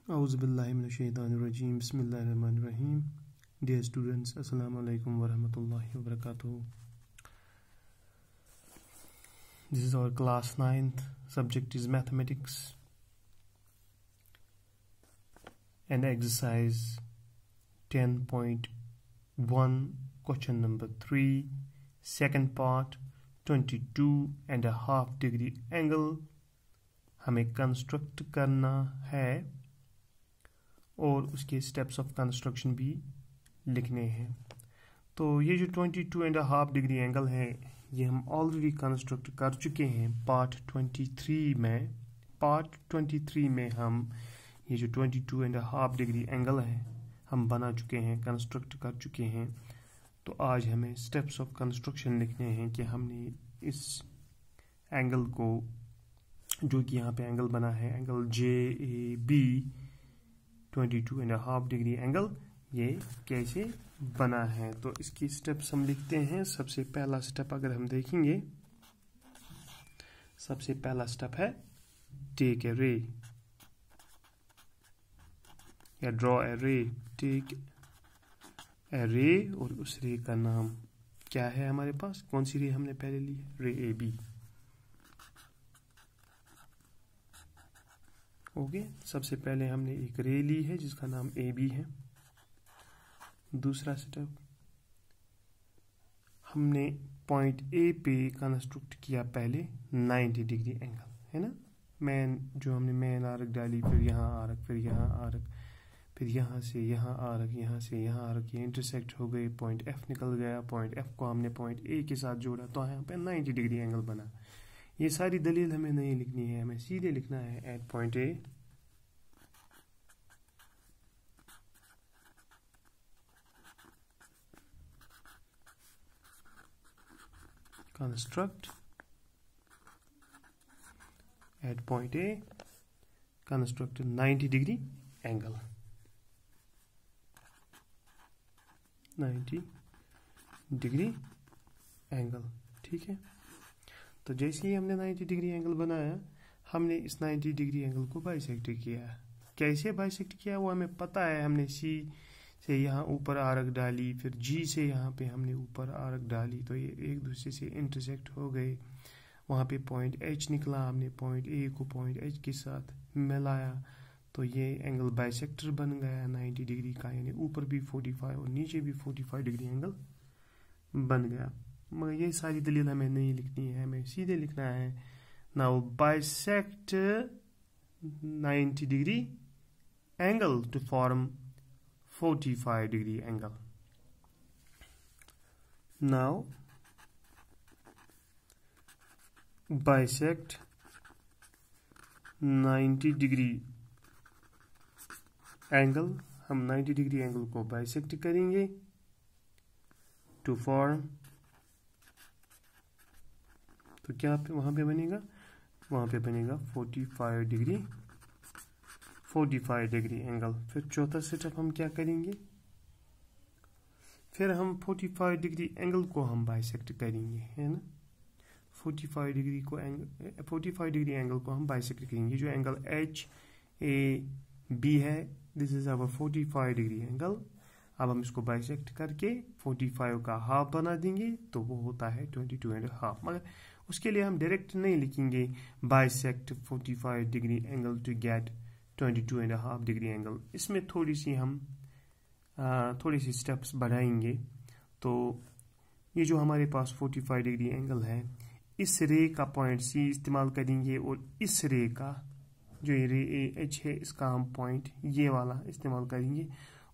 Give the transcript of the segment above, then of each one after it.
Auzubillahiminash-shaytanir-rajim. Bismillahir-rahmanir-rahim. Dear students, Assalamu alaikum warahmatullahi wabarakatuh. This is our class 9th. Subject is mathematics. And exercise 10.1, question number 3, second part, 22.5 degree angle हमें construct करना है और उसके steps of construction भी लिखने हैं। तो ये जो 22.5 डिग्री एंगल है ये हम ऑलरेडी कंस्ट्रक्ट कर चुके हैं पार्ट 23 में। पार्ट 23 में हम ये जो 22.5 डिग्री एंगल है हम बना चुके हैं, कंस्ट्रक्ट कर चुके हैं। तो आज हमें स्टेप्स ऑफ कंस्ट्रक्शन लिखने हैं कि हमने इस एंगल को, जो कि यहाँ पे एंगल बना है एंगल JAB 22.5 डिग्री एंगल, ये कैसे बना है। तो इसकी स्टेप्स हम लिखते हैं। सबसे पहला स्टेप अगर हम देखेंगे, सबसे पहला स्टेप है टेक ए रे या ड्रॉ ए रे। टेक ए रे और उस रे का नाम क्या है हमारे पास, कौन सी रे हमने पहले ली है, रे AB। ओके, सबसे पहले हमने एक रे ली है जिसका नाम AB है। दूसरा स्टेप, हमने पॉइंट A पे कंस्ट्रक्ट किया पहले 90 डिग्री एंगल, है ना। जो हमने मेन आर्क डाली, फिर यहाँ आर्क, फिर यहाँ आर्क, फिर यहाँ से यहाँ आर्क, यहाँ से यहाँ आर्क, ये इंटरसेक्ट हो गए, पॉइंट F निकल गया। पॉइंट F को हमने पॉइंट A के साथ जोड़ा तो यहाँ पे 90 डिग्री एंगल बना। ये सारी दलील हमें नहीं लिखनी है, हमें सीधे लिखना है at point A construct at point A construct 90 degree angle, 90 degree angle. ठीक है, तो जैसे ही हमने 90 डिग्री एंगल बनाया, हमने इस 90 डिग्री एंगल को बाइसेक्ट किया। कैसे बाइसेक्ट किया वो हमें पता है। हमने C से यहाँ ऊपर आर्क डाली, फिर G से यहाँ पे हमने ऊपर आर्क डाली, तो ये एक दूसरे से इंटरसेक्ट हो गए। वहाँ पे पॉइंट H निकला, हमने पॉइंट A को पॉइंट H के साथ मिलाया, तो ये एंगल बाइसेक्टर बन गया 90 डिग्री का, यानी ऊपर भी 45 और नीचे भी 45 डिग्री एंगल बन गया। मगर ये सारी दलील हमें नहीं लिखनी है, हमें सीधे लिखना है now bisect 90 degree angle to form 45 degree angle. Now bisect 90 degree angle, हम 90 डिग्री एंगल को बाइसेक्ट करेंगे टू फॉर्म, तो क्या वहां पे बनेगा, वहां पे बनेगा 45 डिग्री एंगल। फिर चौथा सेटअप हम क्या करेंगे, फिर हम 45 डिग्री एंगल को हम बाइसेक्ट करेंगे, है ना। 45 डिग्री एंगल को हम बाइसेक्ट करेंगे। जो एंगल HAB है, this is our 45 degree angle. अब हम इसको बाइसेक्ट करके 45 का हाफ बना देंगे, तो वो होता है 22.5। मगर उसके लिए हम डायरेक्ट नहीं लिखेंगे bisect 45 degree angle to get 22.5 degree angle. इसमें थोड़ी सी स्टेप्स बढ़ाएंगे। तो ये जो हमारे पास 45 डिग्री एंगल है, इस रे का पॉइंट C इस्तेमाल करेंगे, और इस रे का जो ये रे H है, इसका हम पॉइंट ये वाला इस्तेमाल करेंगे,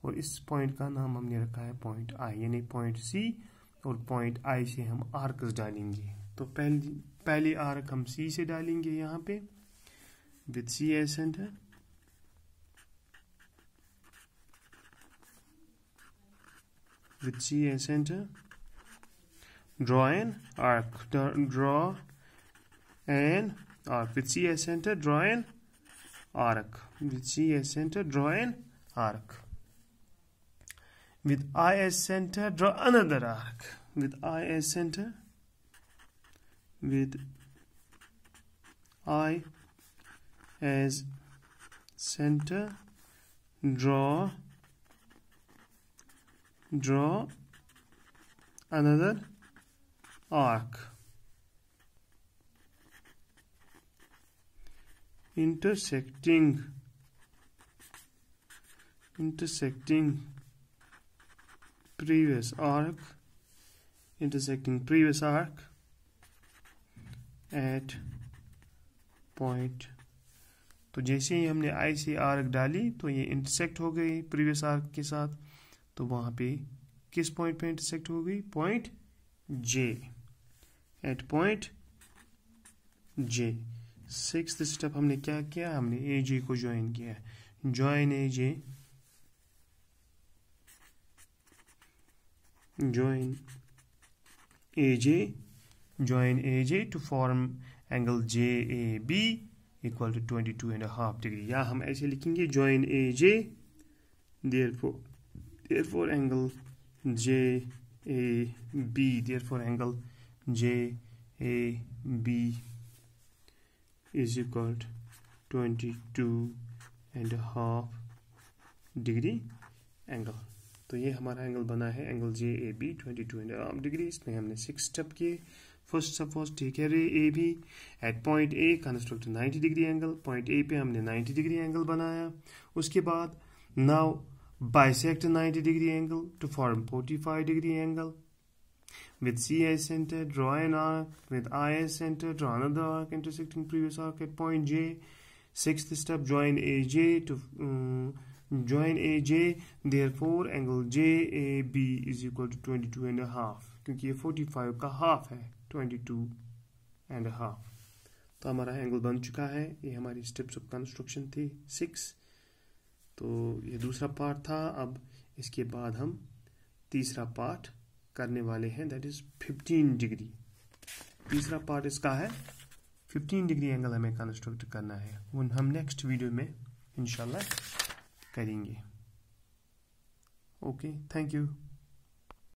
और इस पॉइंट का नाम हमने रखा है पॉइंट I, यानी पॉइंट C और पॉइंट I से हम आर्क्स डालेंगे। तो पहली आर्क हम C से डालेंगे यहाँ पे with C as centre, with C as center, draw an arc, with C as center, draw an arc, with C as center, draw an arc, with I as center, draw another arc, with I as center, with I as center, draw another arc intersecting previous arc at point। तो जैसे ही हमने आई से arc डाली तो ये intersect हो गई previous arc के साथ, तो वहाँ पे किस पॉइंट पे इंटरसेक्ट हो गई? Point J, at point J. Sixth step हमने क्या किया? हमने ए जे को ज्वाइन किया। Join A J to form angle JAB equal to 22.5 degree. या हम ऐसे लिखेंगे join A J, therefore angle JAB, therefore angle JAB is equal to 22.5 degree angle. तो ये हमारा एंगल बना है एंगल JAB 22.5 डिग्री। इसमें हमने 6 स्टेप किए। First step was take a ray AB at point A, construct 90 degree angle. Point A पे हमने 90 डिग्री एंगल बनाया। उसके बाद now bisect 90 degree angle to form 45 degree angle. With CI center, draw an arc. With IS center, draw another arc intersecting previous arc at point J. Sixth step, join AJ. Therefore, angle JAB is equal to 22.5, क्योंकि ये 45 का half है, 22.5। तो हमारा angle बन चुका है। ये हमारी स्टेप्स ऑफ कंस्ट्रक्शन थी 6। तो ये दूसरा पार्ट था। अब इसके बाद हम तीसरा पार्ट करने वाले हैं, दैट इज 15 डिग्री। तीसरा पार्ट इसका है 15 डिग्री एंगल हमें कंस्ट्रक्ट करना है। वो हम नेक्स्ट वीडियो में इंशाल्लाह करेंगे। Okay, thank you.